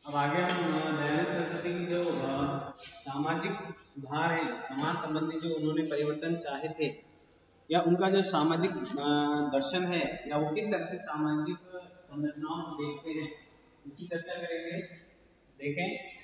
अब आगे हम दयानंद सरस्वती की जो सामाजिक सुधार है, समाज संबंधी जो उन्होंने परिवर्तन चाहे थे, या उनका जो सामाजिक दर्शन है, या वो किस तरह से सामाजिक संरचनाओं को देखते हैं, उसकी चर्चा करेंगे। देखें,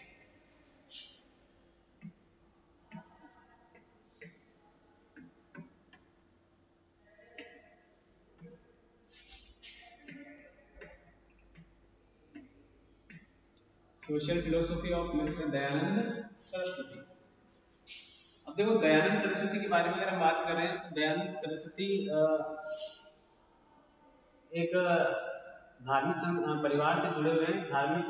social philosophy of mister Dayanand Saraswati. अब देखो, दयानंद सरस्वती के बारे में अगर हम बात कर रहे हैं तो दयानंद सरस्वती एक धार्मिक परिवार से जुड़े हुए हैं, धार्मिक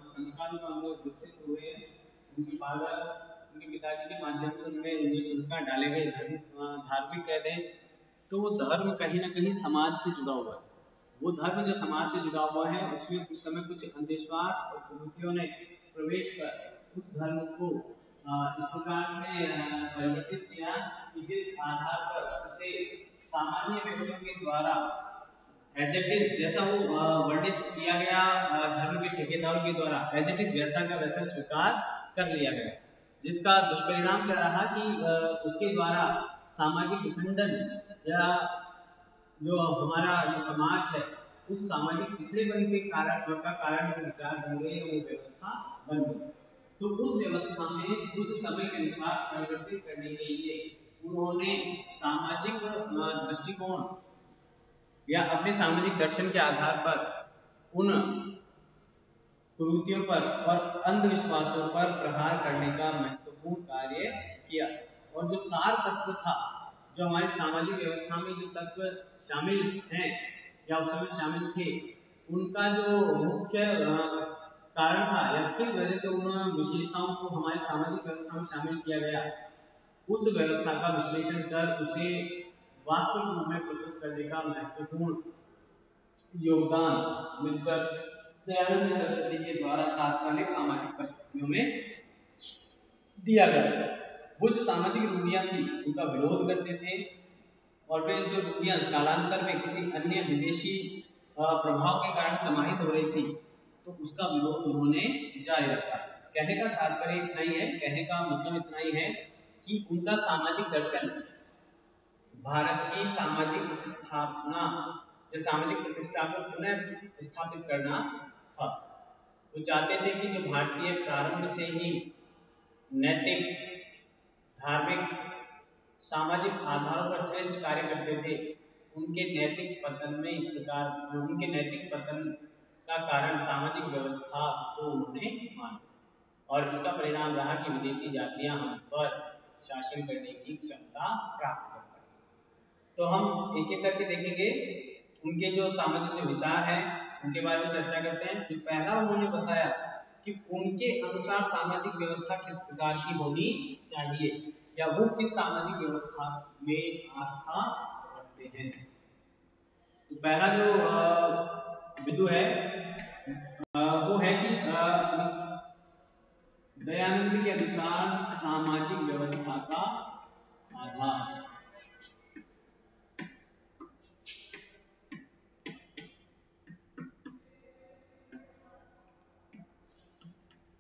संस्कारों का हम लोग विकसित हुए हैं। उनके पिताजी के माध्यम से उनमें जो संस्कार डाले गए, धार्मिक कहते हैं तो वो धर्म कहीं ना कहीं समाज से जुड़ा हुआ है। वो धर्म जो समाज से जुड़ा हुआ है, उसमें उस समय कुछ अंधविश्वास और कुरीतियों ने प्रवेश कर उस धर्म को इस प्रकार से परिवर्तित किया कि जिस आधार पर उसे सामान्य व्यक्तियों के द्वारा एज इट इज, जैसा वो वर्णित किया गया धर्म के ठेकेदारों के द्वारा, एज इट इज वैसा का वैसा स्वीकार कर लिया गया, जिसका दुष्परिणाम क्या रहा कि उसके द्वारा सामाजिक विखंडन या जो हमारा जो समाज है, उस सामाजिक पिछड़ेपन के कारण जो विचार बन गए, वो व्यवस्था बन गई। तो उस व्यवस्था में उस समय के अनुसार परिवर्तित करने के लिए उन्होंने सामाजिक दृष्टिकोण या अपने सामाजिक दर्शन के आधार पर उन कुरीतियों पर और अंधविश्वासों पर प्रहार करने का महत्वपूर्ण कार्य किया। और जो सार तत्व था, जो हमारी सामाजिक व्यवस्था में जो तत्व शामिल हैं या उस समय शामिल थे, उनका जो मुख्य कारण था या किस वजह से उन विशेषताओं को हमारी सामाजिक व्यवस्था में शामिल किया गया, उस व्यवस्था का विश्लेषण कर उसे वास्तविक रूप में प्रस्तुत करने का महत्वपूर्ण योगदान मिस्टर दयानंद सरस्वती के द्वारा तात्कालिक सामाजिक परिस्थितियों में दिया गया। वो जो सामाजिक रूढ़ियां थी, उनका विरोध करते थे, और वे जो रूढ़ियां कालांतर में किसी अन्य विदेशी प्रभाव के कारण समाहित हो रही थी, तो उसका विरोध उन्होंने जारी रखा। कहने का तात्पर्य इतना ही है, कहने का मतलब इतना ही है कि उनका सामाजिक दर्शन भारत की सामाजिक प्रतिष्ठापना या सामाजिक प्रतिष्ठा को पुनः स्थापित करना था। वो चाहते थे कि जो भारतीय प्रारंभ से ही नैतिक, धार्मिक, सामाजिक आधारों पर श्रेष्ठ कार्य करते थे, उनके नैतिक पतन में इस प्रकार उनके नैतिक पतन का कारण सामाजिक व्यवस्था को उन्होंने माना, और इसका परिणाम रहा कि विदेशी जातियां हम पर शासन करने की क्षमता प्राप्त कर पाई। तो हम एक एक करके देखेंगे, उनके जो सामाजिक जो विचार हैं उनके बारे में चर्चा करते हैं। जो पहला उन्होंने बताया कि उनके अनुसार सामाजिक व्यवस्था किस प्रकार की होनी चाहिए, या वो किस सामाजिक व्यवस्था में आस्था रखते हैं। तो पहला जो बिंदु है वो है कि दयानंद के अनुसार सामाजिक व्यवस्था का आधार।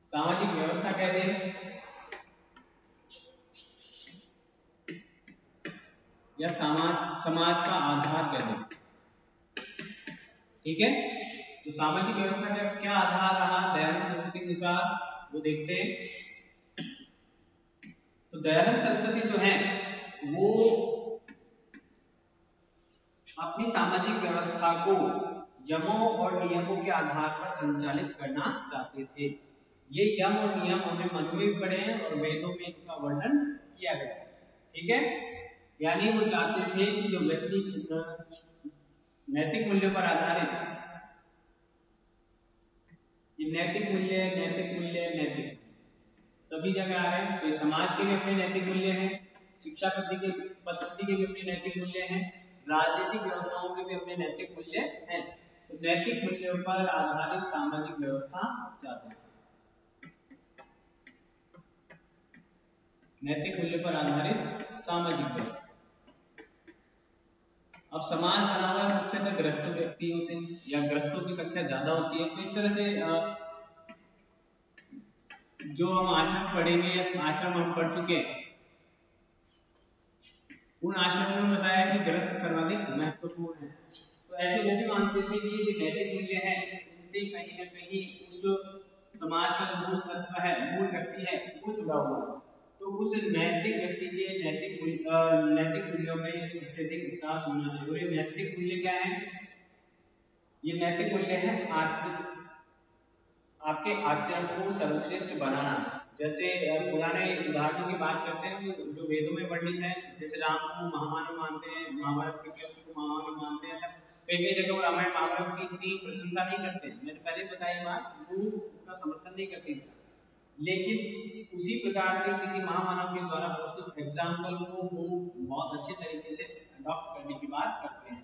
सामाजिक व्यवस्था कहते हैं या समाज का आधार कहते हैं, ठीक है। तो सामाजिक व्यवस्था का क्या आधार रहा दयानंद सरस्वती के अनुसार, वो देखते हैं। तो दयानंद सरस्वती जो है वो अपनी सामाजिक व्यवस्था को यमों और नियमों के आधार पर संचालित करना चाहते थे। ये यम और नियम हमने मनु में भी पढ़े हैं और वेदों में इनका वर्णन किया गया है, ठीक है। यानी वो चाहते थे कि जो व्यक्ति नैतिक मूल्यों पर आधारित, नैतिक सभी जगह आ रहे हैं। तो समाज के भी अपने नैतिक मूल्य हैं, शिक्षा पद्धति के भी अपने नैतिक मूल्य हैं, राजनीतिक व्यवस्थाओं के भी अपने नैतिक मूल्य हैं। तो नैतिक मूल्यों पर आधारित सामाजिक व्यवस्था चाहते हैं, नैतिक मूल्य पर आधारित सामाजिक व्यवस्था। अब समाज बना हुआ है मुख्यतः ग्रस्त व्यक्तियों से, या ग्रस्तों की संख्या ज्यादा होती है, तो इस तरह से जो हम आश्रम पढ़ेंगे या आश्रम हम पढ़ चुके हैं, उन आश्रमों में बताया कि गृहस्थ सर्वाधिक महत्वपूर्ण है। तो ऐसे वो भी मानते थे कि ये जो नैतिक मूल्य है इनसे कहीं न कहीं उस समाज का जो मूल तत्व है, मूल व्यक्ति है, वो जुड़ा हुआ है। तो उस नैतिक व्यक्ति के नैतिक मूल्यों में अत्यधिक विकास होना चाहिए। और ये नैतिक मूल्य क्या है? ये नैतिक मूल्य है आपके आचरण को सर्वश्रेष्ठ बनाना। जैसे पुराने उदाहरणों की बात करते हैं जो वेदों में वर्णित है, जैसे राम को महामानव मानते हैं, महाभारत के कृष्ण को महामानव मानते हैं। ऐसा कई कई जगह वो रामायण महाभारत की इतनी प्रशंसा नहीं करते। मैंने पहले बताई बात, वो उनका समर्थन नहीं करते थे, लेकिन उसी प्रकार से किसी महामानव के द्वारा प्रस्तुत एग्जाम्पल को वो बहुत अच्छे तरीके से अडॉप्ट करने की बात करते हैं।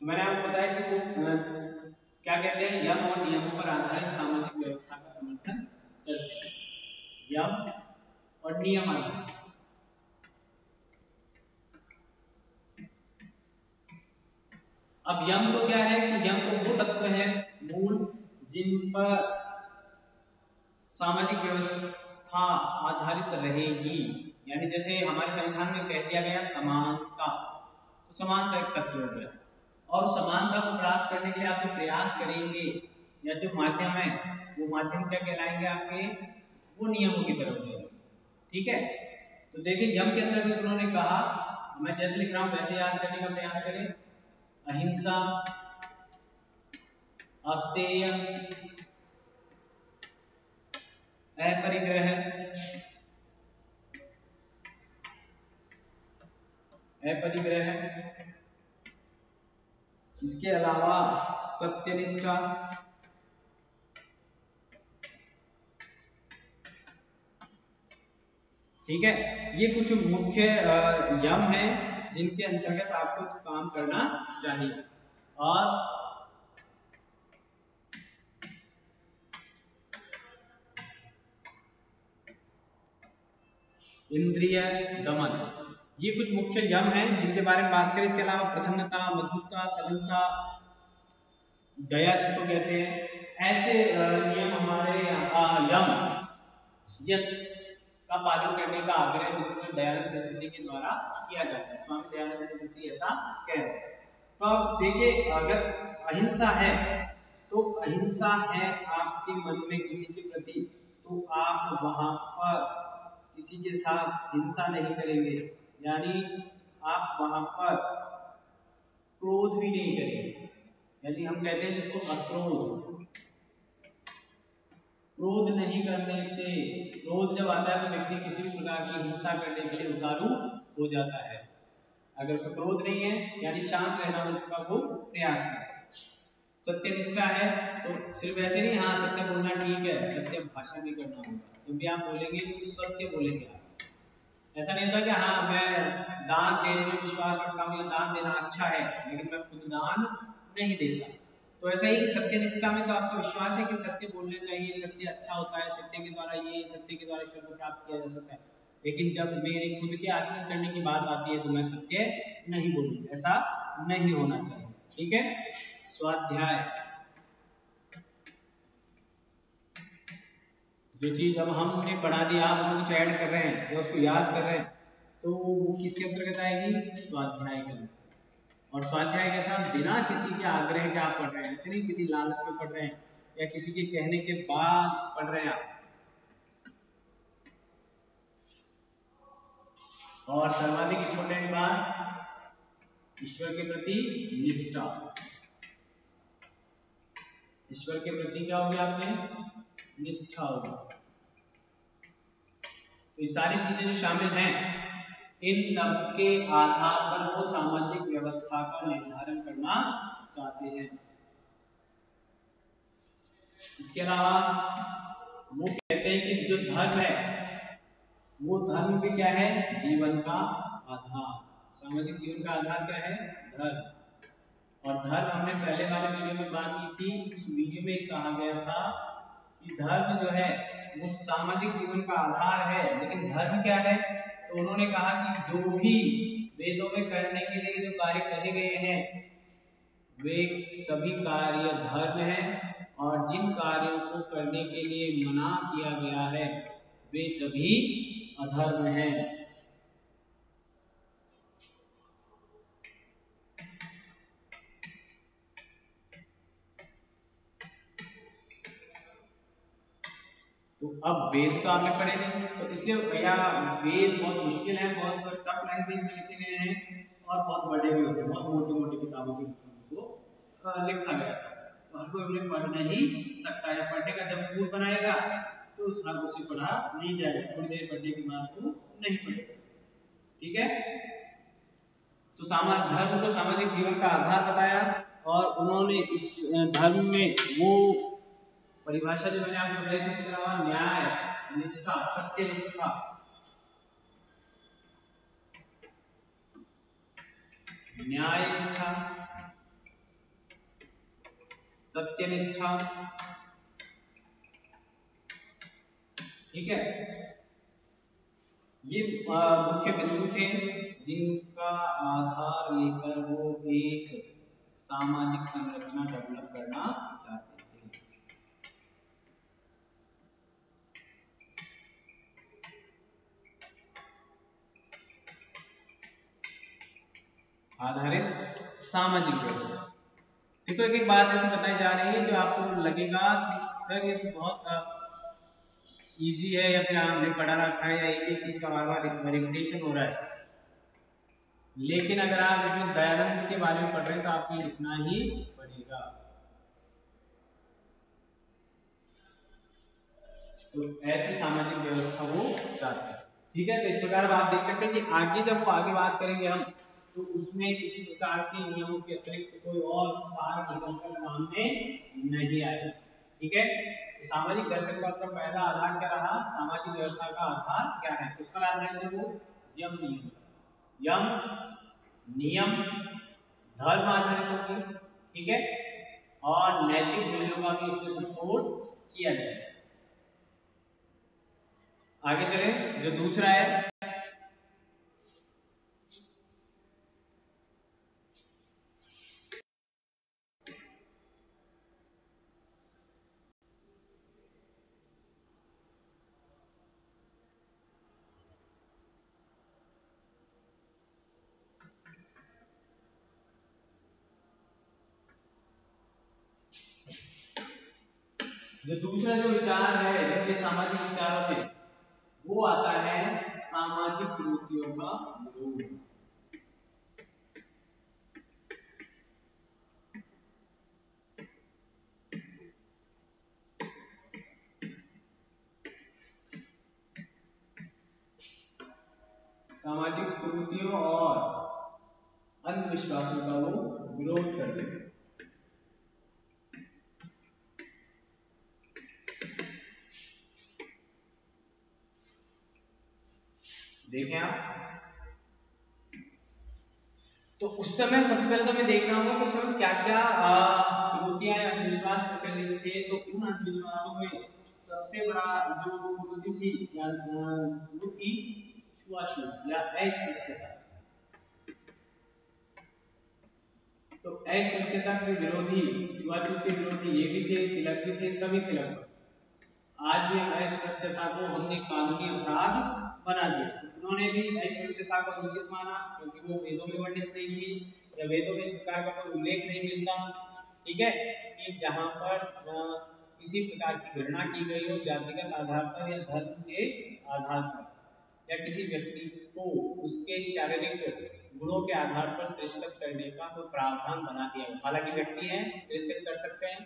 तो मैंने आपको बताया कि वो क्या कहते हैं, यम और नियमों पर आधारित सामाजिक व्यवस्था का समर्थन करते हैं। यम और नियम आधारित। अब यम तो क्या है कि यम तो वो तत्व है मूल जिन पर सामाजिक व्यवस्था आधारित रहेगी। यानी जैसे हमारे संविधान में कह दिया गया समानता, तो समानता एक तत्व हो गया, और समानता को प्राप्त करने के लिए आप जो प्रयास करेंगे या जो माध्यम है, वो माध्यम क्या कहलाएंगे आपके? वो नियमों की तरफ जाएंगे। ठीक है, तो देखिए यम के अंतर्गत उन्होंने कहा, मैं जैसे लिख रहा हूं वैसे याद करने का प्रयास करें। अहिंसा, अस्तेय, अपरिग्रह, अपरिग्रह, इसके अलावा सत्यनिष्ठा, ठीक है। ये कुछ मुख्य यम है जिनके अंतर्गत आपको काम करना चाहिए। और इंद्रिय दमन, ये कुछ मुख्य यम हैं जिनके बारे में बात करें। इसके अलावा प्रसन्नता, मधुरता, सलिलता, दया जिसको कहते हैं, ऐसे नियम हमारे यम का पालन करने का आग्रह मिस्टर दयानंद सरस्वती के द्वारा किया जाता है। स्वामी दयानंद सरस्वती ऐसा कह रहे हैं। तो अब देखिए, अगर अहिंसा है तो अहिंसा है आपके मन में किसी के प्रति, तो आप वहां पर किसी के साथ हिंसा नहीं करेंगे, यानी आप वहां पर क्रोध भी नहीं करेंगे। यानी हम कहते हैं जिसको अक्रोध, क्रोध नहीं करने से, क्रोध जब आता है तो व्यक्ति किसी भी प्रकार की हिंसा करने के लिए उतारू हो जाता है। अगर उसका क्रोध नहीं है यानी शांत रहना का वो प्रयास करे। सत्यनिष्ठा है तो सिर्फ ऐसे नहीं हाँ सत्य बोलना ठीक है, सत्य भाषण भी करना होगा। जब भी आप बोलेंगे तो सत्य बोलेंगे आप। ऐसा नहीं होता कि हाँ मैं दान देने में विश्वास रखता हूँ या दान देना अच्छा है, लेकिन मैं खुद दान नहीं देता। तो ऐसा ही सत्यनिष्ठा में तो आपका विश्वास है कि सत्य बोलना चाहिए, सत्य अच्छा होता है, सत्य के द्वारा ये, सत्य के द्वारा ईश्वर को प्राप्त किया जा सकता है। लेकिन जब मेरे खुद के आचरण करने की बात आती है तो मैं सत्य नहीं बोलूंगा, ऐसा नहीं होना चाहिए। ठीक है। स्वाध्याय, जो चीज अब हमने पढ़ा दी आप उसमें कुछ ऐड कर रहे हैं या उसको याद कर रहे हैं, तो वो किसके अंतर्गत आएगी? स्वाध्याय के अंतर्गत। और स्वाध्याय के साथ बिना किसी के आग्रह के आप पढ़ रहे हैं, ऐसे नहीं किसी लालच में पढ़ रहे हैं या किसी के कहने के बाद पढ़ रहे हैं आप। और सर्वाधिक इंपॉर्टेंट बात, ईश्वर के प्रति निष्ठा। ईश्वर के प्रति क्या होगी आपने? निष्ठा होगी। तो ये सारी चीजें जो शामिल हैं, इन सब के आधार पर वो सामाजिक व्यवस्था का निर्धारण करना चाहते हैं। इसके अलावा वो कहते हैं कि जो धर्म है वो धर्म भी क्या है? जीवन का आधार। सामाजिक जीवन का आधार क्या है? धर्म। और धर्म हमने पहले वाले वीडियो में बात की थी। उस वीडियो में कहा गया था कि धर्म जो है वो सामाजिक जीवन का आधार है, लेकिन धर्म क्या है? तो उन्होंने कहा कि जो भी वेदों में करने के लिए जो कार्य कहे गए हैं वे सभी कार्य धर्म हैं और जिन कार्यों को करने के लिए मना किया गया है वे सभी अधर्म हैं। तो अब वेद तो आपने पढ़े नहीं, तो इसलिए भैया वेद बहुत मुश्किल है, बहुत टफ लैंग्वेज में लिखे गए हैं और बहुत बड़े भी होते हैं, बहुत मोटी मोटी किताबों के को लिखा गया था। तो हर कोई उन्हें पढ़ नहीं सकता है, पढ़ने का जब मूड बनाएगा तो उस भाग उसे पढ़ा नहीं जाएगा, थोड़ी देर पढ़ने के बाद वो नहीं पढ़ेगा। ठीक है, तो धर्म को सामाजिक जीवन का आधार बताया और उन्होंने इस धर्म में वो परिभाषा जो मैंने आपको बताई थी, इसके अलावा न्याय, निष्ठा, सत्यनिष्ठा, न्याय निष्ठा, सत्यनिष्ठा, ठीक है, ये मुख्य बिंदु थे जिनका आधार लेकर वो एक सामाजिक संरचना डेवलप करना चाहते थे। आधारित सामाजिक व्यवस्था। देखो एक एक बात ऐसी बताई जा रही है जो आपको लगेगा कि सर ये तो बहुत इजी है या फिर हमने पढ़ा रखा है या एक एक चीज का बार बार रिपीटेशन हो रहा है, लेकिन अगर आप इसमें दयानंद के बारे में पढ़ रहे हैं तो आपको लिखना ही पड़ेगा। तो ऐसी सामाजिक व्यवस्था वो चाहते हैं। ठीक है, तो इस प्रकार आप देख सकते हैं कि आगे जब वो आगे बात करेंगे हम, तो उसमें इस प्रकार के नियमों के अतिरिक्त कोई और सार निकलकर सामने नहीं आएगा। ठीक है, तो सामाजिक दर्शन का अपना पहला आधार क्या रहा, सामाजिक व्यवस्था का आधार क्या है, किस पर आधारित है वो, यम नियम, यम नियम धर्म आधारित होगी। ठीक है, और नैतिक मूल्यों का भी उसमें सपोर्ट किया जाएगा। आगे चले, जो दूसरा है जो विचार है ये सामाजिक विचारों में, वो आता है सामाजिक कुरीतियों का विरोध। सामाजिक कुरीतियों और अंधविश्वासों का वो विरोध करते हैं। देखें आप, तो उस समय सबसे पहले तो हमें देखना होगा कि उस समय क्या क्या कुरीतियां या अंधविश्वास प्रचलित थे। तो उन अंधविश्वासों में सबसे बड़ा जो कुरीति थी या वो थी छुआछूत या अस्पृश्यता। तो अस्पृश्यता के विरोधी, छुआछूत के विरोधी ये भी थे, तिलक भी थे, सभी तिलक। आज भी हम अस्पृश्यता को हमने कानूनी अपराध बना दिया। तो उन्होंने भी अस्पृश्यता को अनुचित माना क्योंकि वो वेदों में वर्णित नहीं थी या वेदों में इस प्रकार का कोई उल्लेख नहीं मिलता। ठीक है, कि जहां पर किसी प्रकार की गणना की गई हो जातिगत आधार पर या धर्म के आधार पर, या किसी व्यक्ति को उसके शारीरिक गुणों के आधार पर तिरस्कृत करने का कोई प्रावधान बना दिया। हालांकि व्यक्ति है, तिरस्कृत कर सकते हैं,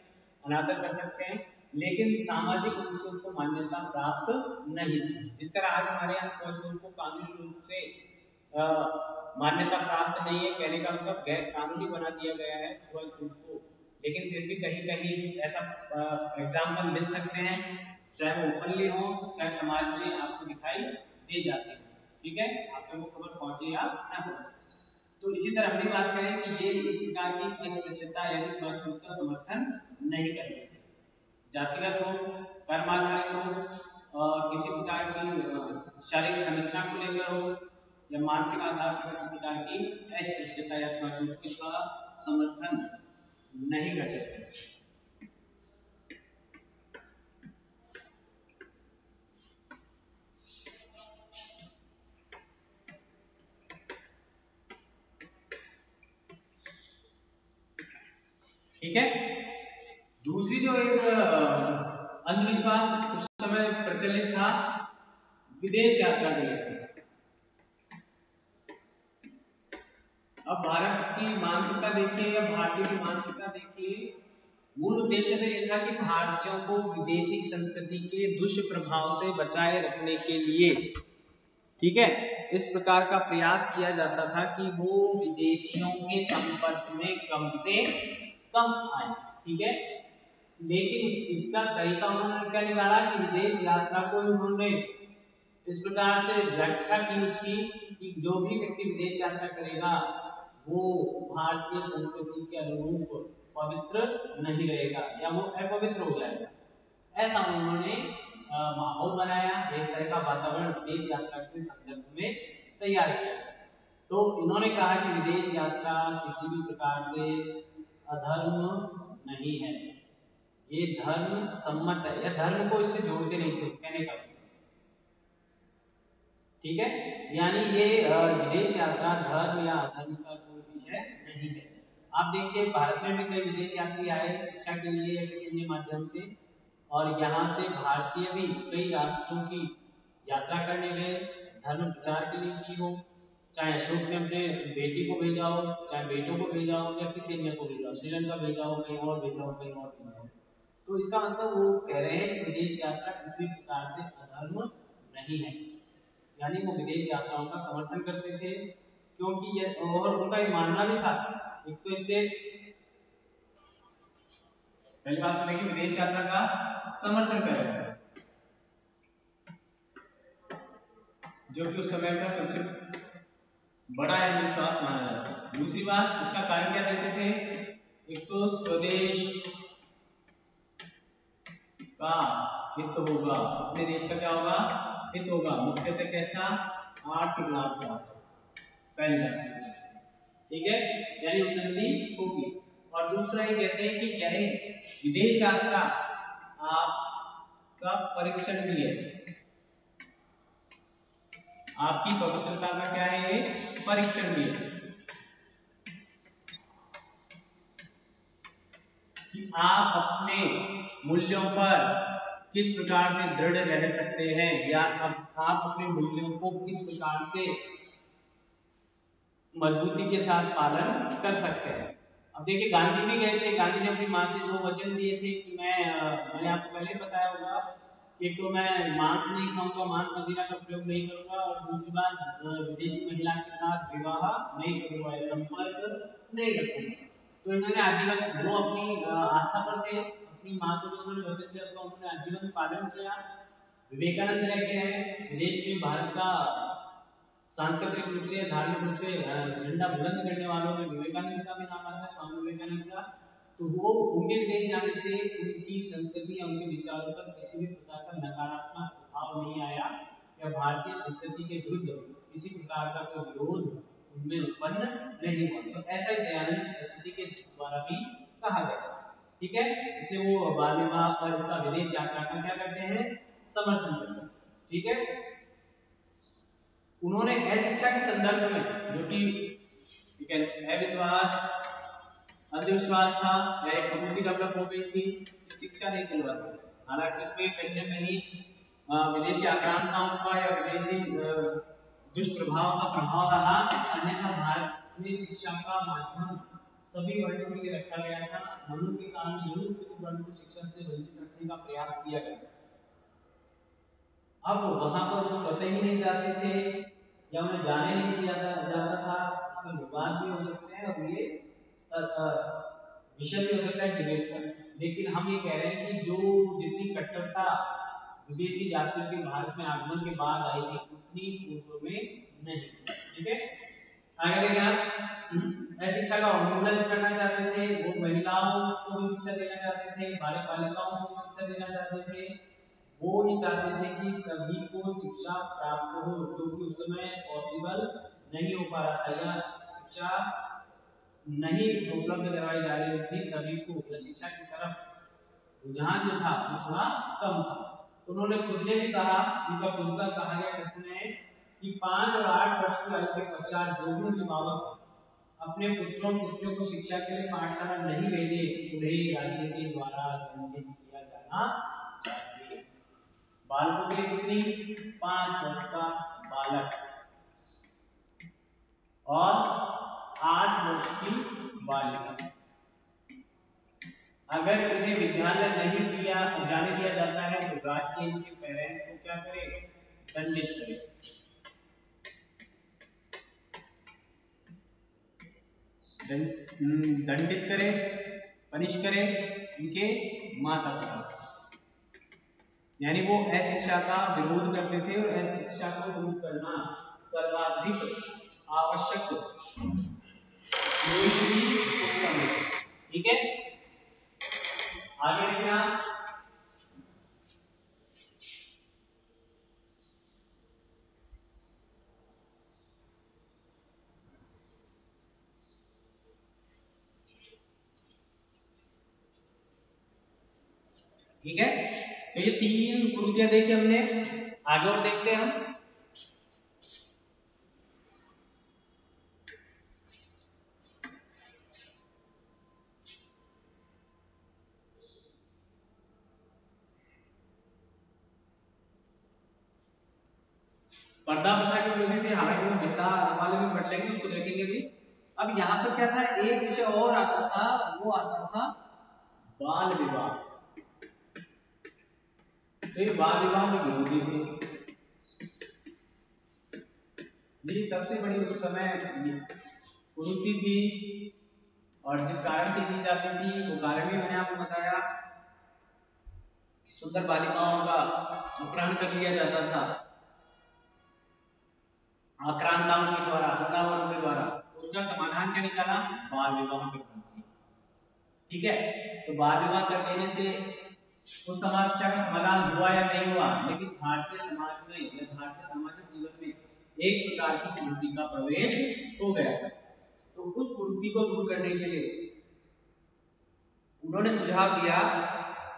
अनादर कर सकते हैं, लेकिन सामाजिक रूप से उसको मान्यता प्राप्त नहीं थी। जिस तरह आज हमारे यहाँ छुआछूत को कानूनी रूप से मान्यता प्राप्त नहीं है, कहने का मतलब गैर कानूनी बना दिया गया है छुआछूत को, लेकिन फिर भी कहीं कहीं ऐसा एग्जाम्पल मिल सकते हैं, चाहे वो ओपनली हो चाहे समाज में आपको दिखाई दे जाते हैं। ठीक है, आप तक वो खबर पहुंचे या ना पहुंचे। तो इसी तरह हम भी बात करें कि ये इस प्रकार की अस्पृश्यता यानी छुआछूत का समर्थन नहीं करते थे। जातिगत हो, कर्म आधारित हो, किसी प्रकार की शारीरिक संरचना को लेकर हो या मानसिक आधार पर किसी प्रकार की अस्पृश्यता या छुआछूत का समर्थन नहीं करते थे। ठीक है। दूसरी जो एक अंधविश्वास उस समय प्रचलित था, विदेश यात्रा को लेकर। अब भारत की मानसिकता देखिए या भारतीय की मानसिकता देखिए, मूल उद्देश्य तो यह था कि भारतीयों को विदेशी संस्कृति के दुष्प्रभाव से बचाए रखने के लिए, ठीक है, इस प्रकार का प्रयास किया जाता था कि वो विदेशियों के संपर्क में कम से कम आए। ठीक है, लेकिन इसका तरीका उन्होंने क्या निकाला कि विदेश यात्रा को उन्होंने इस प्रकार से व्याख्या की उसकी कि जो भी व्यक्ति विदेश यात्रा करेगा वो भारतीय संस्कृति के अनुरूप पवित्र नहीं रहेगा या वो अपवित्र हो जाएगा। ऐसा उन्होंने माहौल बनाया, इस तरह का वातावरण विदेश यात्रा के संदर्भ में तैयार किया। तो इन्होंने कहा कि विदेश यात्रा किसी भी प्रकार से अधर्म नहीं है, ये धर्म सम्मत है, या धर्म को इससे जोड़ते नहीं थे कहने का। ठीक है, यानी ये विदेश यात्रा धर्म या अधर्म का कोई विषय नहीं है। आप देखिए भारत में भी कई विदेश यात्री आए शिक्षा के लिए या किसी अन्य माध्यम से, और यहाँ से भारतीय भी कई राष्ट्रों की यात्रा करने गए, धर्म प्रचार के लिए की हो, चाहे अशोक ने अपने बेटी को भेजा हो, चाहे बेटों को भेजा हो, या किसी अन्य को भेजा हो, श्रीलंका भेजा हो, कहीं और भेजा हो, कहीं और भेजा हो। तो इसका मतलब वो कह रहे हैं कि विदेश यात्रा किसी प्रकार से अधर्म नहीं है, यानी वो विदेश यात्राओं का समर्थन करते थे, क्योंकि ये और उनका ये मानना भी था। एक तो इससे पहली बात तो कि विदेश यात्रा का समर्थन कर रहे हैं, जो कि उस समय का सबसे बड़ा अंधविश्वास माना जाता है। दूसरी बात, इसका कारण क्या देते थे, एक तो स्वदेश का हित होगा, अपने देश का क्या होगा, हित होगा, मुख्यतः कैसा, आर्थिक लाभ का, पहली बात। ठीक है, यानी उन्नति होगी। और दूसरा ये कहते हैं कि क्या है, विदेश यात्रा आपका परीक्षण भी है, आपकी पवित्रता का क्या है, ये परीक्षण भी है कि आप अपने मूल्यों पर किस प्रकार से दृढ़ रह सकते हैं, या आप अपने मूल्यों को किस प्रकार से मजबूती के साथ पालन कर सकते हैं। अब देखिए गांधी भी गए थे, गांधी ने अपनी मां से 2 वचन दिए थे कि मैंने आपको पहले बताया होगा, एक तो मैं मांस नहीं खाऊंगा, मांस मदिरा का प्रयोग नहीं करूंगा, और दूसरी बात विदेशी महिला के साथ विवाह नहीं करूंगा, संपर्क नहीं रखूंगा। तो इन्होंने आजीवन, वो अपनी आस्था पर थे, अपनी मां को जो उन्होंने वचन दिया उसका उन्होंने आजीवन पालन किया। विवेकानंद रह गए हैं विदेश में, भारत का सांस्कृतिक रूप से धार्मिक रूप से झंडा बुलंद करने वालों में विवेकानंद का भी नाम आता है, स्वामी विवेकानंद का। तो वो उनके विदेश जाने से उनकी संस्कृति या उनके विचारों पर किसी भी प्रकार का नकारात्मक प्रभाव नहीं आया, या भारतीय संस्कृति के विरुद्ध किसी प्रकार का कोई विरोध उनमें उत्पन्न नहीं हुआ। तो ऐसा ही दयानंद सरस्वती के द्वारा भी कहा गया। ठीक है, इसलिए वो बाल विवाह और इसका विदेश यात्रा का क्या करते हैं, समर्थन करते हैं। ठीक है, उन्होंने अशिक्षा के संदर्भ में, जो कि अविश्वास अंधविश्वास था, या एक प्रवृत्ति डेवलप हो गई थी, शिक्षा नहीं दिलवाती। हालांकि उसमें कहीं न कहीं विदेशी आक्रांताओं का या विदेशी दुष्प्रभाव का प्रभाव रहा, अन्यथा भारत में शिक्षा का माध्यम सभी वर्णों के लिए रखा गया था। मनु के कारण मनुष्य को वर्ण को शिक्षा से वंचित रखने का प्रयास किया गया। अब वहां पर वो स्वतः ही नहीं जाते थे या उन्हें जाने नहीं दिया जाता था, इसमें विवाद भी हो सकते हैं और ये विषय भी हो सकता है डिबेट का। लेकिन हम ये कह रहे हैं कि जो जितनी कट्टरता विदेशी यात्रियों के भारत में आगमन के बाद आई थी उतनी पूर्व में नहीं। ठीक है, आगे देखिए आप, शिक्षा का उन्मूलन करना चाहते थे, वो महिलाओं को भी शिक्षा देना चाहते थे, बालक बालिकाओं को भी शिक्षा देना चाहते थे। वो ये चाहते थे कि सभी को शिक्षा प्राप्त हो, जो कि उस समय पॉसिबल नहीं हो पा रहा था, या शिक्षा नहीं उपलब्ध करवाई जा रही थी सभी को, शिक्षा की तरफ रुझान जो था वो थोड़ा कम था। तो उन्होंने खुद ने भी कहा, उनका खुद का कहा गया कथन है कि 5 और 8 वर्ष की आयु के पश्चात जो भी अभिभावक अपने पुत्रों पुत्रियों को शिक्षा के लिए पाठशाला नहीं भेजे, उन्हें राज्य के द्वारा दंडित किया जाना चाहिए। बालकों के लिए कितनी? 5 वर्ष का बालक और 8 वर्ष की बालिका, अगर इन्हें विद्यालय नहीं जाने दिया जाता है तो राज्य इनके पेरेंट्स को क्या करे? दंडित करे। दंडित करे, पनिश करे इनके माता पिता। यानी वो अशिक्षा का विरोध करते थे और अशिक्षा को दूर करना सर्वाधिक आवश्यक ठीक है। आगे देखिए आप, ठीक है। तो ये 3 कुरीतियां देखी हमने, आगे और देखते हैं हम। पर्दा प्रथा के विरोधी थे, हालांकि वो महिला वाले में पढ़ लेंगे, उसको देखेंगे भी। अब यहाँ पर क्या था, एक विषय और आता था, वो आता था बाल विवाह। तो ये बाल विवाह में विरोधी थे। ये सबसे बड़ी उस समय कुरीति थी और जिस कारण से की जाती थी वो कारण भी मैंने आपको बताया। सुंदर बालिकाओं का अपहरण कर लिया जाता था आक्रांताओं के द्वारा, हमलावरों के द्वारा। उसका समाधान क्या निकाला? बाल विवाह कर दिया। ठीक है। तो बाल विवाह कर देने से उस समस्या का समाधान हुआ या नहीं हुआ, लेकिन भारतीय समाज में या भारतीय सामाजिक जीवन में एक प्रकार की कुरीति का प्रवेश हो गया था। तो उस कुरीति को दूर करने के लिए उन्होंने सुझाव दिया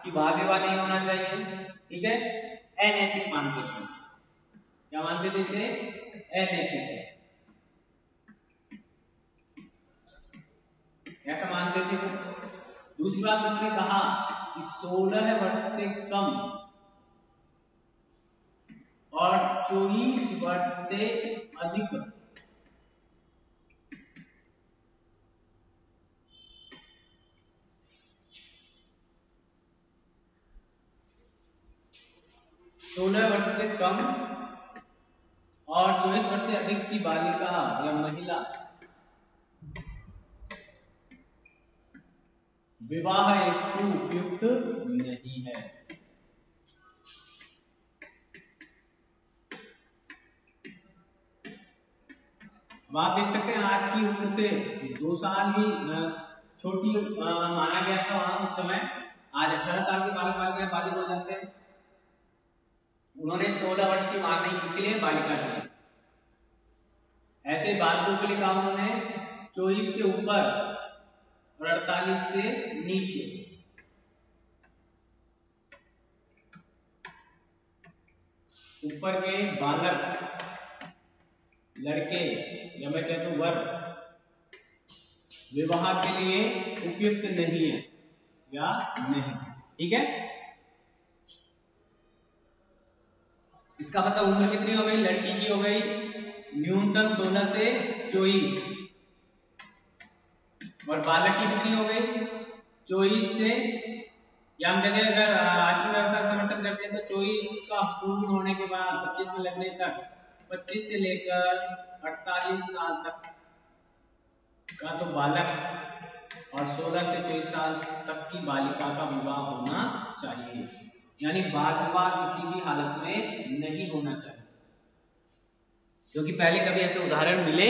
कि बाल विवाह नहीं होना चाहिए। ठीक है। अनैतिक मानते थे। क्या मानते थे इसे? अनैतिक है। ऐसा मानते थे वो। दूसरी बात उन्होंने कहा कि 16 वर्ष से कम और 24 वर्ष से अधिक सोलह वर्ष से कम और 24 वर्ष से अधिक की बालिका या महिला विवाह हेतु उपयुक्त नहीं है। अब आप देख सकते हैं आज की उम्र से 2 साल ही छोटी माना गया था वहां उस समय। आज 18 साल के बालक बालिकाएं बालिग हो जाते हैं। उन्होंने 16 वर्ष की मांग नहीं, किसके लिए? बालिका के लिए। ऐसे बालकों के लिए कहा उन्होंने 24 से ऊपर और 48 से नीचे। ऊपर के बालक लड़के या मैं कहता हूं वर्ग विवाह के लिए उपयुक्त नहीं है या नहीं। ठीक है। इसका मतलब उम्र कितनी हो गई? लड़की की हो गई न्यूनतम 16 से 24 और बालक की कितनी हो गई? 24 से, या हम कहते हैं अगर आश्रम व्यवस्था का समर्थन करते हैं तो 24 का पूर्ण होने के बाद 25 में लगने तक, 25 से लेकर 48 साल तक का तो बालक और 16 से 24 साल तक की बालिका का विवाह होना चाहिए। यानी बाल विवाह किसी भी हालत में नहीं होना चाहिए, क्योंकि पहले कभी ऐसे उदाहरण मिले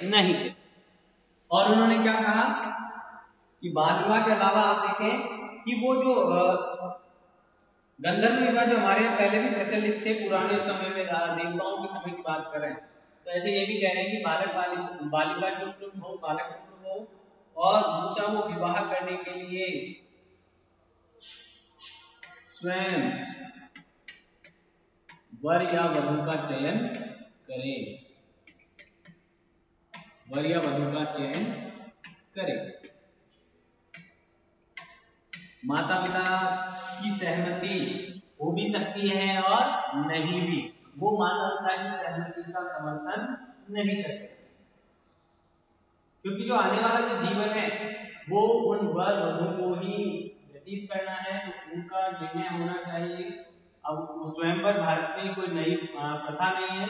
नहीं थे। और उन्होंने क्या कहा कि बाल विवाह के अलावा आप देखें कि वो जो गंधर्व विवाह जो हमारे यहाँ पहले भी प्रचलित थे पुराने समय में, देवताओं के समय की बात करें तो ऐसे ये भी कह रहे हैं कि बालक बालिका की उम्र हो, बालक की उम्र हो और दूसरा वो विवाह करने के लिए स्वयं वर या वधू का चयन करे, वर या वधू का चयन करे। माता पिता की सहमति हो भी सकती है और नहीं भी, वो माता पिता की सहमति का समर्थन नहीं करते, क्योंकि जो आने वाला जो जीवन है वो उन वर वधू को ही व्यतीत करना है, तो उनका निर्णय होना चाहिए। अब स्वयंवर भारत में कोई नई प्रथा नहीं है,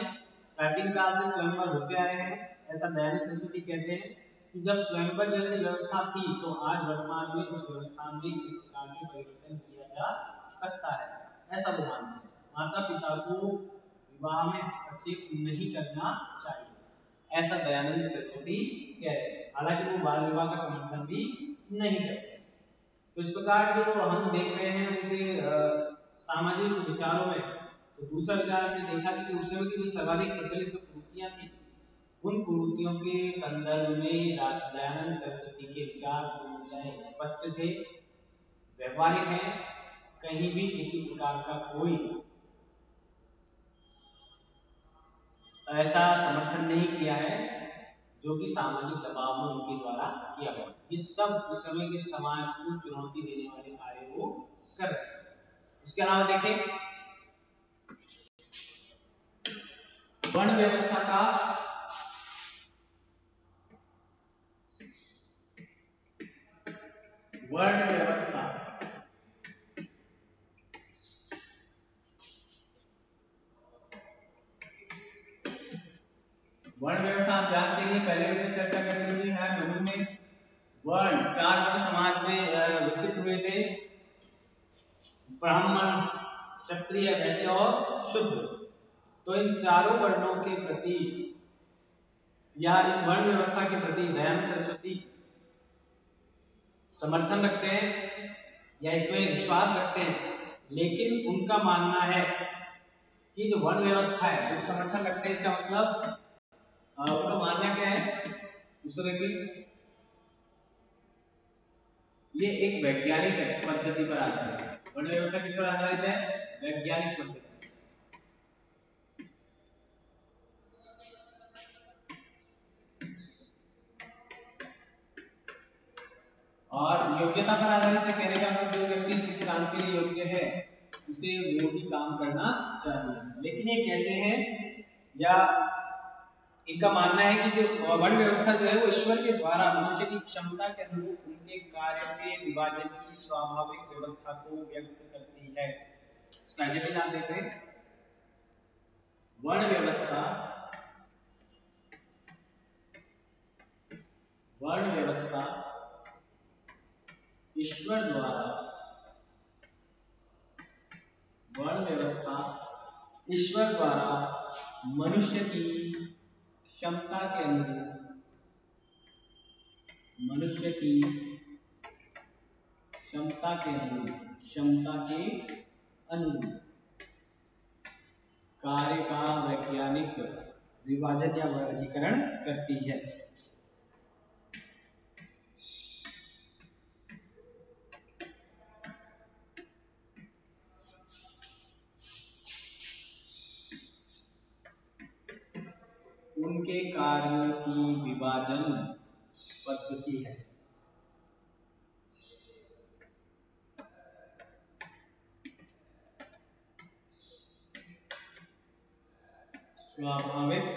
प्राचीन काल से स्वयंवर होते आए हैं। ऐसा दयानंद सरस्वती कहते हैं कि जब स्वयंवर जैसी व्यवस्था थी तो आज वर्तमान में उस व्यवस्था में किस प्रकार से परिवर्तन किया जा सकता है, ऐसा वो मानते हैं। माता पिता को विवाह में हस्तक्षेप नहीं करना चाहिए, ऐसा दयानंद सरस्वती कह रहे हैं। हालांकि वो बाल विवाह का समर्थन भी नहीं करते। तो इस प्रकार जो हम देख रहे हैं उनके सामाजिक विचारों में, तो दूसरा विचार हमने देखा कि उस समय की जो सर्वाधिक प्रचलित जो कुरीतियां थी, उन कुरीतियों के संदर्भ में दयानंद सरस्वती के विचार स्पष्ट थे, व्यवहारिक हैं, कहीं भी किसी प्रकार का कोई ऐसा समर्थन नहीं किया है जो कि सामाजिक दबाव में उनके द्वारा किया गया। ये सब उस समय के समाज को चुनौती देने वाले कार्य वो कर रहे हैं। उसके अलावा देखें वर्ण व्यवस्था का वर्ण व्यवस्था वर्ण व्यवस्था आप जानते हैं, पहले भी चर्चा कर ली है। मनु में वर्ण, चार वर्ण समाज में विकसित हुए थे, ब्राह्मण, क्षत्रिय, वैश्य और शूद्र। तो इन चारों वर्णों के प्रति या इस वर्ण व्यवस्था के प्रति दयानंद सरस्वती समर्थन रखते हैं या इसमें विश्वास रखते हैं, लेकिन उनका मानना है कि जो वर्ण व्यवस्था है जो समर्थन रखते हैं, इसका मतलब उनका मानना क्या है, इसको देखिए, ये एक वैज्ञानिक पद्धति पर आधारित है। वर्ण व्यवस्था किस पर आधारित है? वैज्ञानिक पद्धति। और योग्यता पर आधारित है, कहने का मतलब जो व्यक्ति जिस काम के लिए योग्य है उसे वो ही काम करना चाहिए। लेकिन ये कहते हैं या इनका मानना है कि जो वर्ण व्यवस्था जो है वो ईश्वर के द्वारा मनुष्य की क्षमता के अनुरूप उनके कार्यों के विभाजन की स्वाभाविक व्यवस्था को व्यक्त करती है। कैसे भी नाम देख रहे हैं, वर्ण व्यवस्था ईश्वर द्वारा मनुष्य की क्षमता के अनुरूप कार्य का वैज्ञानिक विभाजन या वर्गीकरण करती है। उनके कार्यों की विभाजन पद्धति है। स्वाभाविक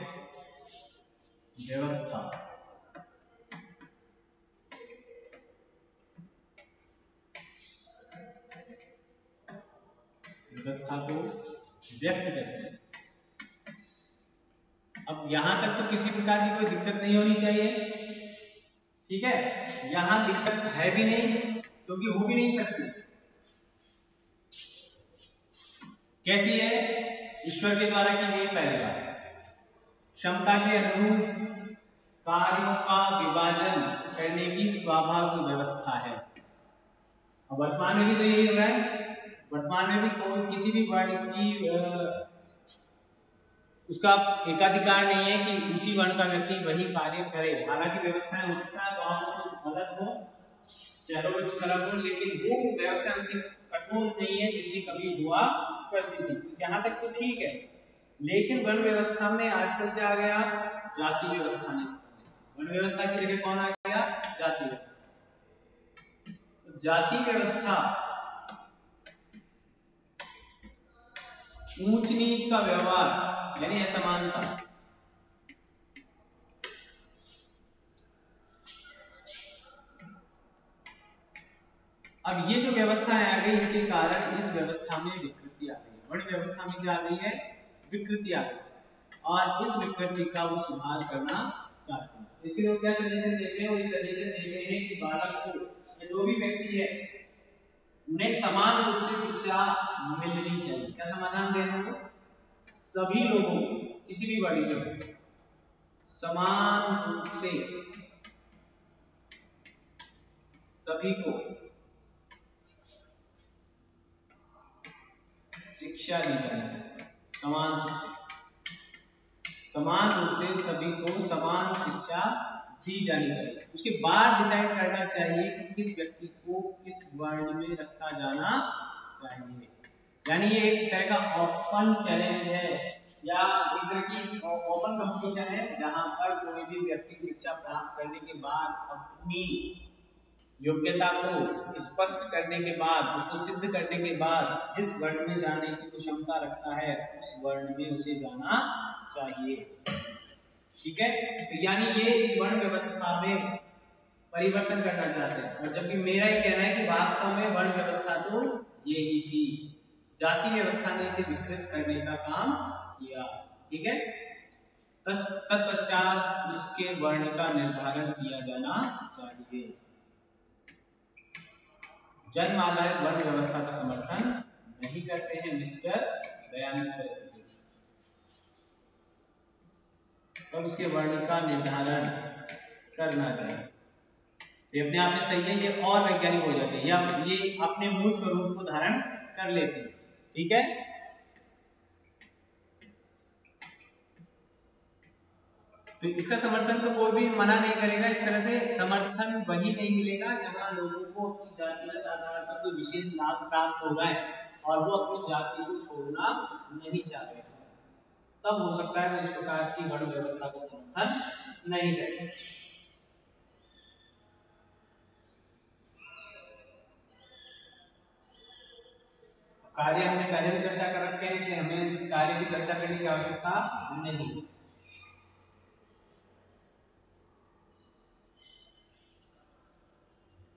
व्यवस्था को व्यक्त करते हैं। अब यहां तक तो किसी प्रकार की कोई दिक्कत नहीं होनी चाहिए, ठीक है। यहां दिक्कत है भी नहीं क्योंकि हो भी नहीं सकती। कैसी है? ईश्वर के द्वारा की गई पहली बात, क्षमता के अनुरूप कार्यों का विभाजन करने की स्वाभाविक व्यवस्था है। अब वर्तमान में भी तो यही हो रहा है। वर्तमान में भी कोई किसी भी वर्ण की उसका एकाधिकार नहीं है कि उसी वर्ण का व्यक्ति वही कार्य करे। हालांकि व्यवस्थाएं हो सकता है गाँव में कुछ अलग हो, शहरों में कुछ अलग हो, लेकिन वो व्यवस्था उतनी कठोर नहीं है जितनी कभी हुआ करती थी। तो यहाँ तक तो ठीक है, लेकिन वर्ण व्यवस्था में आजकल क्या आ गया, जाति व्यवस्था ने। वर्ण व्यवस्था की जगह कौन आ गया, जाति व्यवस्था। तो जाति व्यवस्था ऊंच नीच का व्यवहार यानी असमानता। अब ये जो व्यवस्थाएं आ गई, इनके कारण इस व्यवस्था में विकृति आ गई। वर्ण व्यवस्था में क्या आ गई है, विकृति आ गई, और इस विकृति का वो सुधार करना चाहते हैं। इसीलिए वो क्या सजेशन देते हैं, वो ये सजेशन देते हैं कि बालक को, जो भी व्यक्ति है, उन्हें समान रूप से शिक्षा मिलनी चाहिए। क्या समाधान दे रहे हैं, सभी लोगों को, किसी भी वर्ग के हो, समान रूप से सभी को शिक्षा दी जानी चाहिए। समान शिक्षा, समान रूप से सभी को समान शिक्षा दी जानी चाहिए। उसके बाद डिसाइड करना चाहिए कि किस व्यक्ति को किस वर्ण में रखा जाना चाहिए। यानी ये एक तरह का ओपन चैलेंज है, या एक तरह की ओपन कंपटीशन है, जहां पर कोई भी व्यक्ति शिक्षा प्राप्त करने के बाद अपनी योग्यता को स्पष्ट करने के बाद, उसको सिद्ध करने के बाद, जिस वर्ण में जाने की क्षमता रखता है उस वर्ण में उसे जाना चाहिए। ठीक है, तो यानी ये इस वर्ण व्यवस्था में परिवर्तन करना चाहते हैं, और जबकि मेरा ये कहना है कि वास्तव में वर्ण व्यवस्था तो यही थी, जाति व्यवस्था ने इसे विकृत करने का काम किया। ठीक है, तत्पश्चात उसके वर्ण का निर्धारण किया जाना चाहिए। जन्म आधारित वर्ण व्यवस्था का समर्थन नहीं करते हैं मिस्टर दयानंद सरस्वती। तब उसके वर्ण का निर्धारण करना चाहिए। ये अपने आप में सही है, ये और वैज्ञानिक हो जाते हैं, या ये अपने मूल स्वरूप को धारण कर लेते हैं। ठीक है, तो इसका समर्थन तो कोई भी मना नहीं करेगा। इस तरह से समर्थन वही नहीं मिलेगा जहां लोगों को अपनी जातिगत आधार पर कोई विशेष लाभ प्राप्त हो रहा है और वो अपनी जाति को छोड़ना नहीं चाह रहे, तब हो सकता है वो इस प्रकार की वर्ण व्यवस्था का समर्थन नहीं करें। कार्य हमने पहले भी चर्चा कर रखे हैं, इसलिए हमें कार्य की चर्चा करने की आवश्यकता नहीं।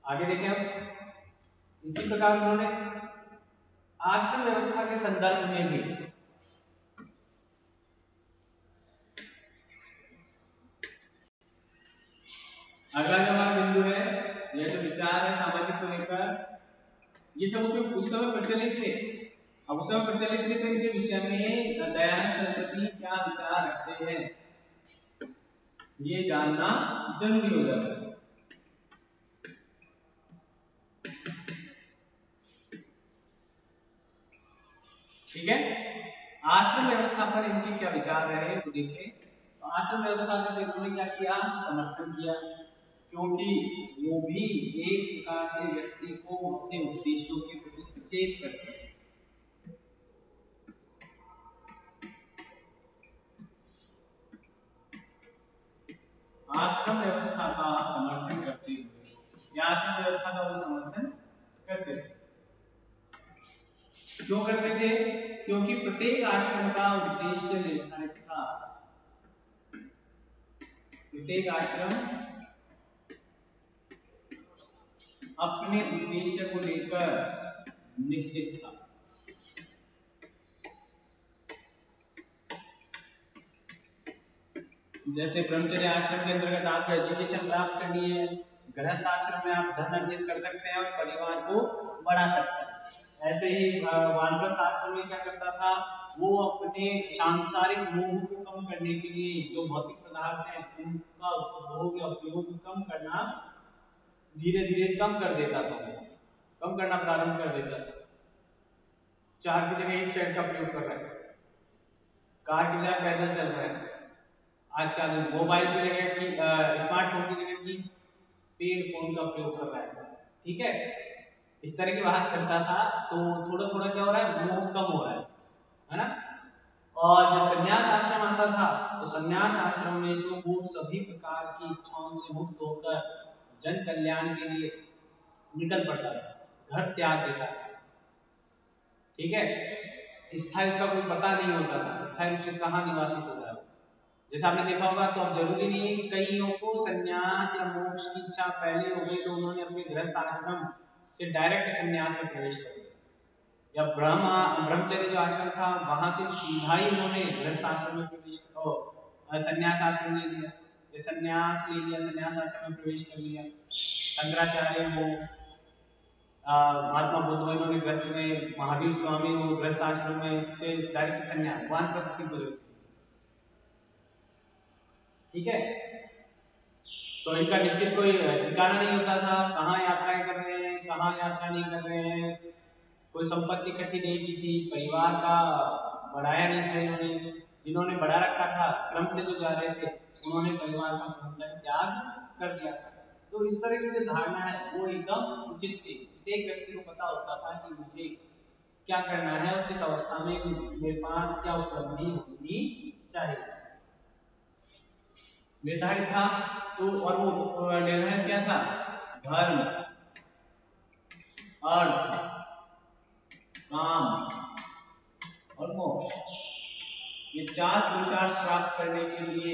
आगे देखें, अब इसी प्रकार उन्होंने आश्रम व्यवस्था के संदर्भ में भी अगला जो हमारा बिंदु है, यह जो विचार है सामाजिक को लेकर, ये सब उस समय प्रचलित थे। अब उस समय प्रचलित थे तो इनके विषय में दयानंद सरस्वती क्या विचार रखते हैं ये जानना जरूरी हो जाता है। ठीक है, आश्रम व्यवस्था पर इनके क्या विचार रहे तो देखें। तो आश्रम व्यवस्था का इन्होंने क्या किया, समर्थन किया, क्योंकि वो भी एक प्रकार से व्यक्ति को अपने उद्देश्यों के प्रति सचेत करते हैं। आश्रम व्यवस्था का समर्थन करते हुए, या आश्रम व्यवस्था का वो समर्थन करते थे। क्यों करते थे, क्योंकि प्रत्येक आश्रम का उद्देश्य निर्धारित था। प्रत्येक आश्रम अपने उद्देश्य को लेकर निश्चित था। जैसे ब्रह्मचर्य आश्रम के अंतर्गत आपको एजुकेशन प्राप्त करनी है, गृहस्थ आश्रम में आप धन अर्जित कर सकते हैं और परिवार को बढ़ा सकते हैं। ऐसे ही वानप्रस्थ आश्रम में क्या करता था, वो अपने सांसारिक मोह को कम करने के लिए, जो भौतिक पदार्थ हैं उनका उपभोग या उपयोग कम करना, धीरे धीरे कम कर देता था, कम करना प्रारंभ कर देता था। 4 की जगह 1 शेड का प्रयोग कर रहा है, कार की बजाय पैदल चल रहे हैं। आज का आदमी मोबाइल की जगह की स्मार्टफोन की जगह की पेड फोन का प्रयोग कर रहा है। ठीक है, इस तरह की बात करता था। तो थोड़ा थोड़ा क्या हो रहा है, मोह कम हो रहा है ना। और जब संन्यास आश्रम आता था तो संन्यास आश्रम में तो वो सभी प्रकार की इच्छाओं से मुक्त होकर जन कल्याण के लिए निकल पड़ता था, घर त्याग देता था। ठीक है, स्थायी उसका कोई पता नहीं होता था, स्थायी रूप से कहाँ निवासित हो रहा है। जैसा आपने देखा होगा, तो अब जरूरी नहीं है कि कईयों को संन्यास या मोक्ष की इच्छा पहले हो गई तो उन्होंने अपने गृहस्थ आश्रम से डायरेक्ट संन्यास में प्रवेश कर लिया, या ब्रह्मचर्य जो आश्रम था वहां से सीधा ही उन्होंने गृहस्थ आश्रम में प्रवेश संन्यास आश्रम ले लिया, संन्यास ले लिया, संन्यास आश्रम में प्रवेश कर लिया। शंकराचार्य हो, महात्मा बुद्ध हो, इन्होंने गृहस्थ में, महावीर स्वामी हो, गृहस्थ आश्रम में से डायरेक्ट संन्यास, वानप्रस्थ की जरूरत। ठीक है, तो इनका निश्चित कोई ठिकाना नहीं होता था, कहाँ यात्राएं कर रहे हैं, कहाँ यात्रा नहीं कर रहे हैं, कोई संपत्ति इकट्ठी नहीं की थी, परिवार का बढ़ाया नहीं था इन्होंने। जिन्होंने बढ़ा रखा था क्रम से जो जा रहे थे उन्होंने परिवार का पूर्णतः त्याग कर दिया था। तो इस तरह की जो धारणा है वो एकदम उचित थी। प्रत्येक व्यक्ति को पता होता था कि मुझे क्या करना है और किस अवस्था में मेरे पास क्या उपलब्धि होनी चाहिए, निर्धारित था। तो और वो निर्धारित क्या था, धर्म, अर्थ, काम और मोक्ष, ये चार पुरुषार्थ प्राप्त करने के लिए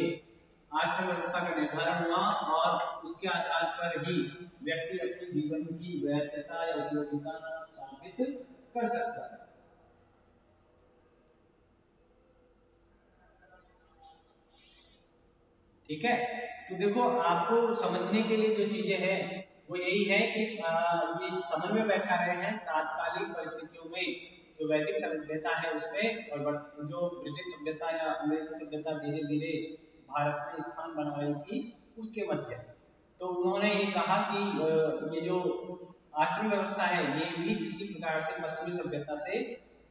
आश्रम व्यवस्था का निर्धारण हुआ, और उसके आधार पर ही व्यक्ति अपने जीवन की वैधता या उपयोगिता साबित कर सकता है। ठीक है, तो देखो आपको समझने के लिए जो चीजें हैं वो यही है कि ये समझ में बैठा रहे हैं तात्कालिक परिस्थितियों में जो वैदिक सभ्यता है उसमें, और जो ब्रिटिश सभ्यता या अंग्रेजी सभ्यता धीरे धीरे भारत में स्थान बना रही थी उसके मध्य। तो उन्होंने ये कहा कि ये जो आश्रम व्यवस्था है ये भी किसी प्रकार से पश्चिमी सभ्यता से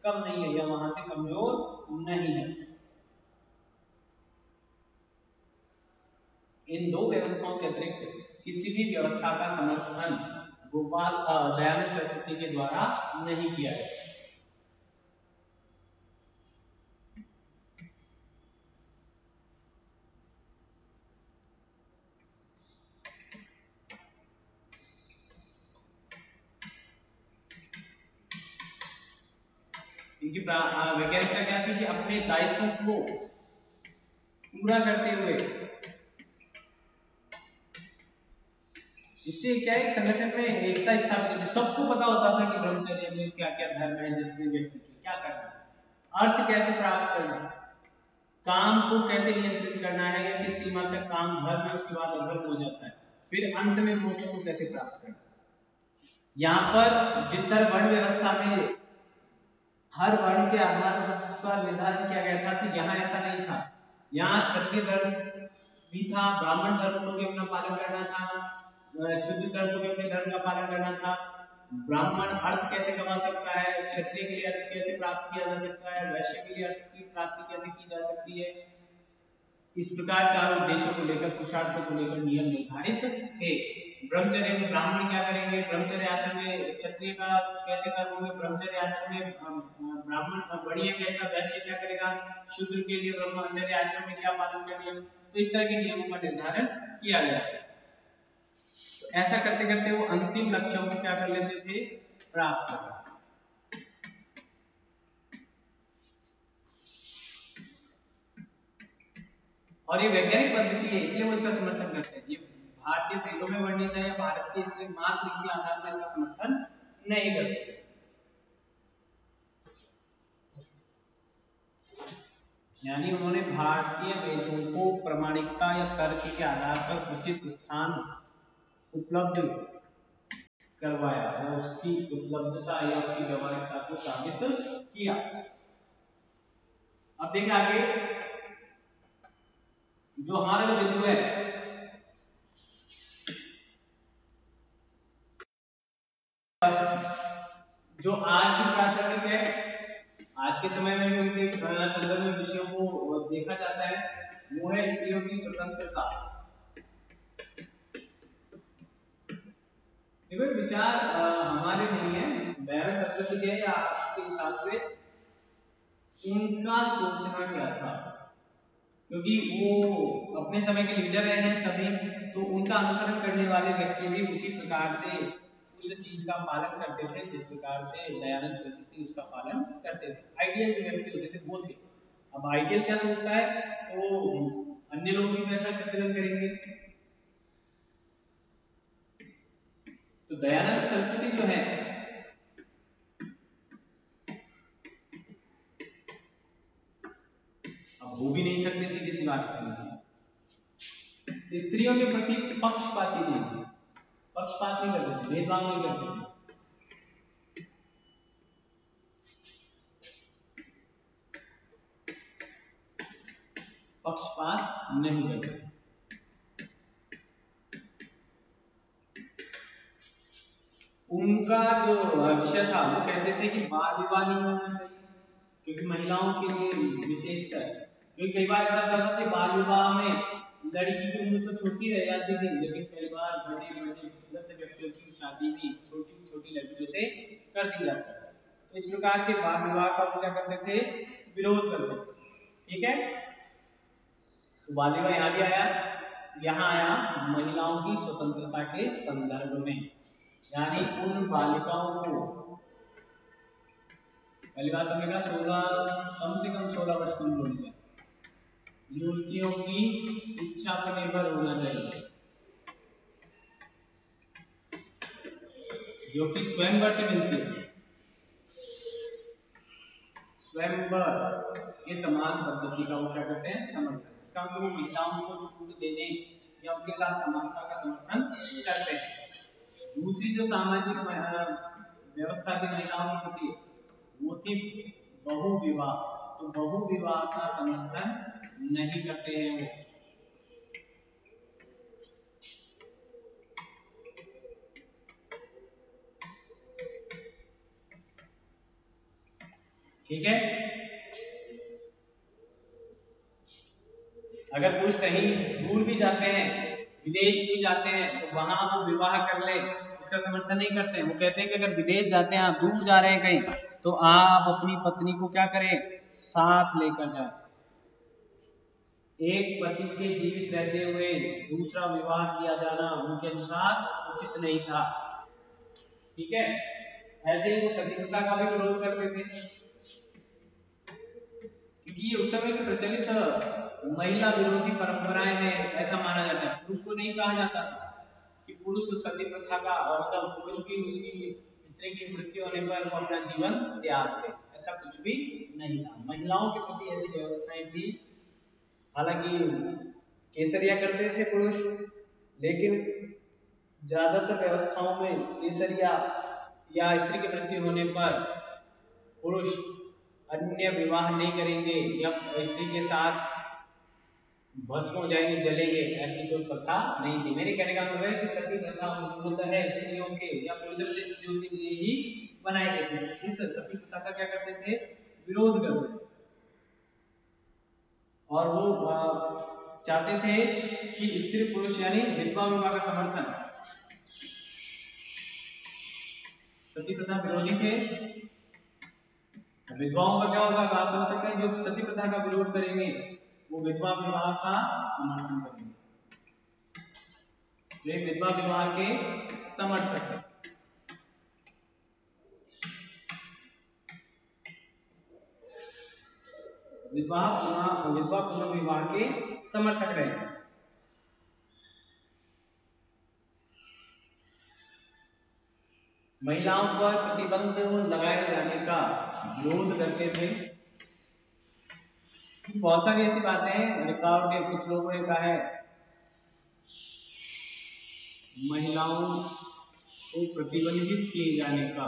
कम नहीं है या वहां से कमजोर नहीं है। इन दो व्यवस्थाओं के अतिरिक्त किसी भी व्यवस्था का समर्थन गोपाल दयानंद सरस्वती के द्वारा नहीं किया गया। इनकी वैज्ञानिकता क्या थी कि अपने दायित्व को पूरा करते हुए, इससे क्या है, संगठन में एकता स्थापित होती, सबको पता होता था कि ब्रह्मचर्य में क्या क्या धर्म है, जिसमें व्यक्ति को क्या करना है, अर्थ कैसे प्राप्त करना है, काम को कैसे नियंत्रित करना है, या किस सीमा तक काम धर्म है उसके बाद अधर्म हो जाता है, फिर अंत में मोक्ष को कैसे प्राप्त करना। यहाँ पर जिस तरह वर्ण व्यवस्था में हर वर्ण के आधार पर निर्धारित किया गया था, तो यहाँ ऐसा नहीं था। यहाँ क्षत्रिय धर्म भी था, ब्राह्मण धर्म को भी अपना पालन करना था, शूद्र धर्म को भी अपने धर्म का पालन करना था। ब्राह्मण अर्थ कैसे कमा सकता है, क्षत्रिय के लिए अर्थ कैसे प्राप्त किया जा सकता है, वैश्य के लिए अर्थ की प्राप्ति कैसे की जा सकती है, इस प्रकार चार उद्देश्यों को लेकर, पुरुषार्थों को लेकर नियम निर्धारित थे। ब्रह्मचर्य में ब्राह्मण क्या करेंगे, ब्रह्मचर्य आश्रम में क्षत्रिय का कैसे कर्म होंगे, ब्रह्मचर्य आश्रम में ब्राह्मण बढ़िया कैसा, वैश्य क्या करेगा, शूद्र के लिए ब्रह्मचर्य आश्रम में क्या पालन करने, तो इस तरह के नियमों का निर्धारण किया गया। तो ऐसा करते करते वो अंतिम लक्ष्यों को क्या कर लेते थे, प्राप्त कर। और ये वैज्ञानिक पद्धति है, इसलिए वो इसका समर्थन करते हैं। ये भारतीय वेदों में वर्णित है या भारत के इसलिए मात्र इसी आधार पर इसका समर्थन नहीं करते। यानी उन्होंने भारतीय वेदों को प्रामाणिकता या तर्क के आधार पर उचित स्थान उपलब्ध करवाया या उसकी उपलब्धता या उसकी व्यवहारिकता को साबित किया। अब देखें आगे, जो हमारा जो बिंदु है, जो आज भी प्रासंगिक है, आज के समय में भी उनके संदर्भ में विषयों को देखा जाता है, वो है स्त्रियों की स्वतंत्रता। देखो विचार हमारे नहीं है, दयानंद सरस्वती के या आपके हिसाब से उनका सोचना क्या था, क्योंकि वो अपने समय के लीडर रहे हैं सभी, तो उनका अनुसरण करने वाले व्यक्ति भी उसी प्रकार से उस चीज का पालन करते थे जिस प्रकार से दयानंद सरस्वती उसका पालन करते थे। आइडियल जो व्यक्ति होते थे वो थे। अब आइडियल क्या सोचता है तो अन्य लोग भी वैसा आचरण करेंगे। तो दयानंद सरस्वती जो है अब हो भी नहीं सकते सीधी सी बात करने से, स्त्रियों के प्रति पक्षपाती नहीं थे, पक्षपात नहीं करते थे, भेदभाव नहीं करते थे। पक्षपात नहीं करते। उनका जो विषय था वो कहते थे कि बाल विवाह नहीं होना चाहिए, क्योंकि महिलाओं के लिए विशेषकर, क्योंकि कई बार ऐसा होता था कि बाल विवाह में लड़की की उम्र तो छोटी रह जाती थी, लेकिन कई बार बड़े बड़े वृद्ध व्यक्तियों की शादी भी छोटी छोटी लड़कियों से कर दी जाती है। तो इस प्रकार के बाल विवाह का वो क्या करते थे, विरोध करते थे। ठीक है, तो बाल विवाह यहाँ भी आया, यहाँ आया महिलाओं की स्वतंत्रता के संदर्भ में, यानी उन बालिकाओं को, पहली बात हमने कहा 16 कम से कम 16 वर्ष की उम्र होनी चाहिए, युवतियों की इच्छा पर निर्भर होना चाहिए, जो कि स्वयंवर से मिलती है। स्वयंवर के समान पद्धति का वो क्या करते हैं, समर्थन। इसका मतलब वो महिलाओं को छूट देने या उनके साथ समानता का समर्थन करते हैं। दूसरी जो सामाजिक व्यवस्था थी महिलाओं के प्रति वो थी बहु विवाह, तो बहु विवाह का समर्थन नहीं करते हैं वो। ठीक है, अगर पुरुष कहीं दूर भी जाते हैं, विदेश भी जाते हैं, तो वहां वो विवाह कर ले, इसका समर्थन नहीं करते हैं। वो कहते हैं कि अगर विदेश जाते हैं, आप दूर जा रहे हैं कहीं, तो आप अपनी पत्नी को क्या करें, साथ लेकर जाएं। एक पति के जीवित रहते हुए दूसरा विवाह किया जाना उनके अनुसार उचित नहीं था। ठीक है, ऐसे ही वो सती प्रथा का भी विरोध करते थे, क्योंकि उस समय की प्रचलित महिला विरोधी परंपराएं हैं, ऐसा माना जाता है। पुरुष को नहीं कहा जाता कि पुरुष सती प्रथा का, मतलब पुरुष की उसकी स्त्री की मृत्यु होने पर वो अपना जीवन त्याग दे, ऐसा कुछ भी नहीं था। महिलाओं के प्रति ऐसी व्यवस्थाएं थी। हालांकि केसरिया करते थे पुरुष, लेकिन ज्यादातर व्यवस्थाओं में केसरिया या स्त्री की मृत्यु होने पर पुरुष अन्य विवाह नहीं करेंगे या स्त्री के साथ भस्म हो जाएंगे, जलेंगे, ऐसी कोई प्रथा नहीं थी। मेरे कहने का मतलब है कि सती प्रथा मूलतः है स्त्रियों के या पूर्वज से स्त्रियों के लिए ही बनाए गए थे। इस सती प्रथा का क्या करते थे, विरोध करते थे, और वो चाहते थे कि स्त्री पुरुष यानी विधवा विवाह का समर्थन, सती प्रथा विरोधी थे। विधवाओं का क्या होगा, आप समझ सकते हैं, जो सती प्रथा का विरोध करेंगे वो विधवा विवाह का समर्थन करेंगे, जो विधवा विवाह के समर्थक है। विधवा पुनर्विवाह के समर्थक रहे। महिलाओं पर प्रतिबंध लगाए जाने का विरोध करते थे। बहुत सारी ऐसी बातें रिकॉर्ड है, कुछ लोगों ने कहा है महिलाओं को प्रतिबंधित किए जाने का,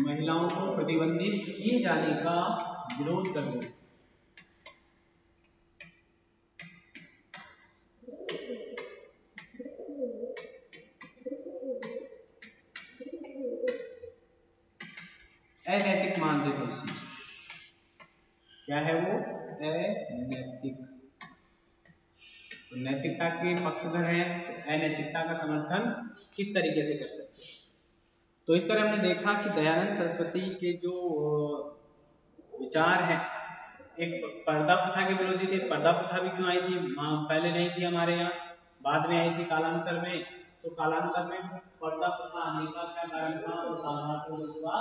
महिलाओं को प्रतिबंधित किए जाने का विरोध करते थे। अनैतिक मानते थे उस चीज को। क्या है वो? अनैतिक। तो नैतिकता के पक्षधर हैं, तो अनैतिकता का समर्थन किस तरीके से कर सकते हैं? तो इस तरह हमने देखा कि दयानंद सरस्वती के जो विचार हैं, एक पर्दा प्रथा के विरोधी थे। पर्दा प्रथा भी क्यों आई थी? पहले नहीं थी हमारे यहाँ, बाद में आई थी कालांतर में। तो कालांतर में पर्दा प्रथा आने का क्या कारण था? वो सामराज्य का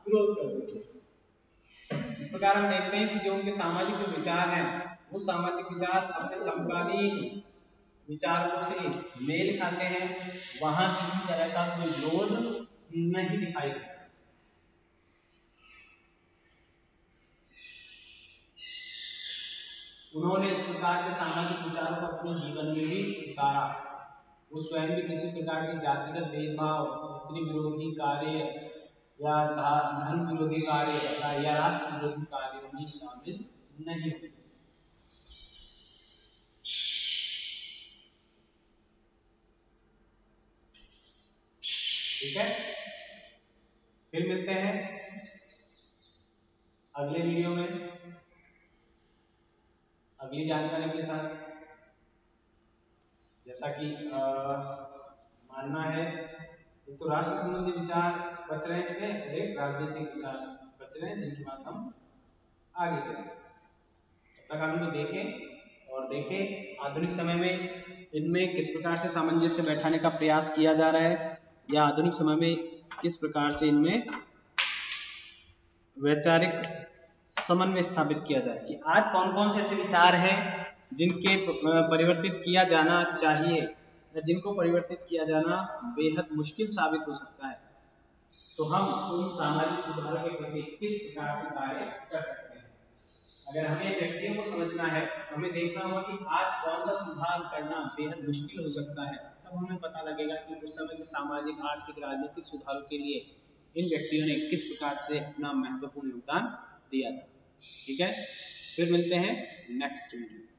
विरोध करते थे। इस प्रकार हम देखते हैं कि जो उनके सामाजिक जो विचार हैं, वो सामाजिक विचार अपने समकालीन विचारकों से मेल खाते हैं। वहां किसी तरह का कोई विरोध नहीं दिखाई देता। उन्होंने इस प्रकार के सामाजिक विचारों को अपने जीवन में भी उतारा। वो स्वयं भी किसी प्रकार के जातिगत भेदभाव, स्त्री विरोधी कार्य या धर्म विरोधी कार्य या राष्ट्र विरोधी कार्यों में शामिल नहीं होते। ठीक है, फिर मिलते हैं अगले वीडियो में अगली जानकारी के साथ। जैसा कि मानना है, एक तो राष्ट्र संबंधी विचार बच रहे हैं इसमें, और एक राजनीतिक विचार बच रहे हैं, जिनकी बात हम आगे करेंगे। तब तक हम लोग देखें और देखें आधुनिक समय में इनमें किस प्रकार से सामंजस्य बैठाने का प्रयास किया जा रहा है, या आधुनिक समय में किस प्रकार से इनमें वैचारिक समन्वय स्थापित किया जाए कि आज कौन कौन से ऐसे विचार हैं जिनके परिवर्तित किया जाना चाहिए या जिनको परिवर्तित किया जाना बेहद मुश्किल साबित हो सकता है। तो हम उन सामाजिक सुधारों के प्रति किस प्रकार से कार्य कर सकते हैं। अगर हमें व्यक्तियों को समझना है तो हमें देखना होगा कि आज कौन सा सुधार करना बेहद मुश्किल हो सकता है। तब हमें पता लगेगा कि उस समय के सामाजिक, आर्थिक, राजनीतिक सुधारों के लिए इन व्यक्तियों ने किस प्रकार से अपना महत्वपूर्ण योगदान दिया था। ठीक है, फिर मिलते हैं नेक्स्ट वीडियो।